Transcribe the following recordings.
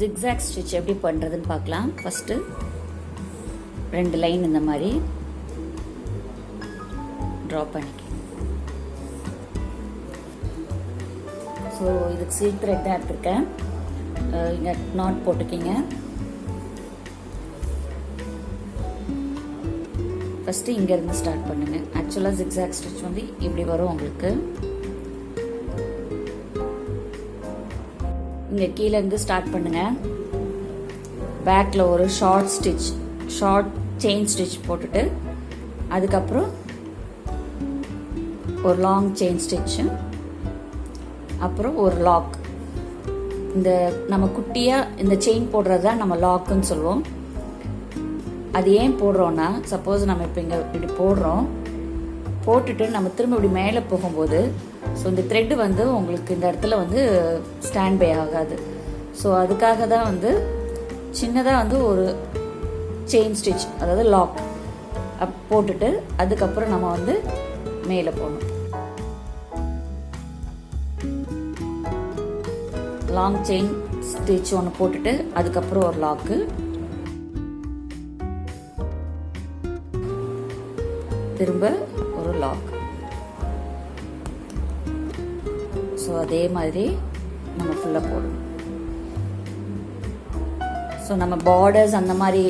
ZigZag Stitch எப்படி பண்ணுறதுன்னு பார்க்கலாம். ஃபஸ்ட்டு 2 லைன் இந்த மாதிரி ட்ரா பண்ணிக்க. ஸோ இதுக்கு சில்க் த்ரெட் தான் எடுத்துருக்கேன். இங்கே நாட் போட்டுக்கிங்க. ஃபஸ்ட்டு இங்கேருந்து ஸ்டார்ட் பண்ணுங்கள். ஆக்சுவலாக ZigZag Stitch வந்து இப்படி வரும் உங்களுக்கு. இங்கே கீழே இருந்து ஸ்டார்ட் பண்ணுங்கள். பேக்கில் ஒரு ஷார்ட் செயின் ஸ்டிச் போட்டுட்டு அதுக்கப்புறம் ஒரு லாங் செயின் ஸ்டிச்சு, அப்புறம் ஒரு லாக். இந்த நம்ம குட்டியாக இந்த செயின் போடுறது தான் நம்ம லாக்குன்னு சொல்லுவோம். அது ஏன் போடுறோன்னா, சப்போஸ் நம்ம இப்போ இங்கே இப்படி போட்டுட்டு நம்ம திரும்ப இப்படி மேலே போகும்போது ஸோ இந்த த்ரெட்டு வந்து உங்களுக்கு இந்த இடத்துல வந்து ஸ்டாண்ட் பை ஆகாது. ஸோ அதுக்காக தான் வந்து சின்னதாக வந்து ஒரு செயின் ஸ்டிச், அதாவது லாக் போட்டுட்டு அதுக்கப்புறம் நம்ம வந்து மேலே போகணும். லாங் செயின் ஸ்டிச் ஒன்று போட்டுட்டு அதுக்கப்புறம் ஒரு லாக்கு, திரும்ப ஒரு லாக். ஸோ அதே மாதிரி நம்ம ஃபுல்லாக போடணும். ஸோ நம்ம பார்டர்ஸ் அந்த மாதிரி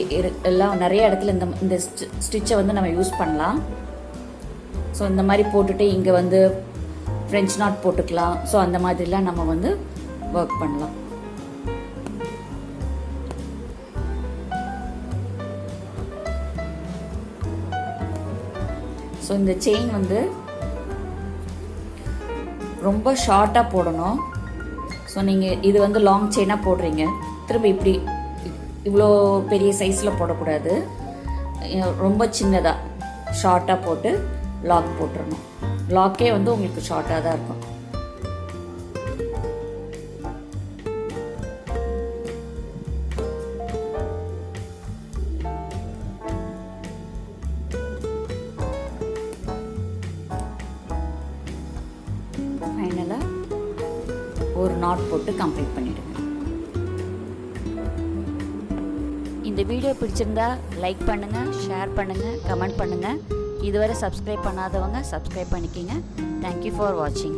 எல்லாம் நிறைய இடத்துல இந்த ஸ்டிச்சை வந்து நம்ம யூஸ் பண்ணலாம். ஸோ இந்த மாதிரி போட்டுட்டு இங்கே வந்து ஃப்ரெஞ்ச் நாட் போட்டுக்கலாம். ஸோ அந்த மாதிரிலாம் நம்ம வந்து ஒர்க் பண்ணலாம். ஸோ இந்த செயின் வந்து ரொம்ப ஷார்ட்டாக போடணும். ஸோ நீங்கள் இது வந்து லாங் செயினாக போடுறீங்க, திரும்ப இப்படி இவ்வளோ பெரிய சைஸில் போடக்கூடாது. ரொம்ப சின்னதாக ஷார்ட்டாக போட்டு லாக் போட்டுடணும். லாக்கே வந்து உங்களுக்கு ஷார்ட்டாக தான் இருக்கும். ஃபைனலாக ஒரு நாட் போட்டு கம்ப்ளீட் பண்ணிடுங்க. இந்த வீடியோ பிடிச்சிருந்தா லைக் பண்ணுங்கள், ஷேர் பண்ணுங்கள், கமெண்ட் பண்ணுங்கள். இதுவரை சப்ஸ்கிரைப் பண்ணாதவங்க சப்ஸ்கிரைப் பண்ணிக்கிங்க. தேங்க்யூ ஃபார் வாட்சிங்.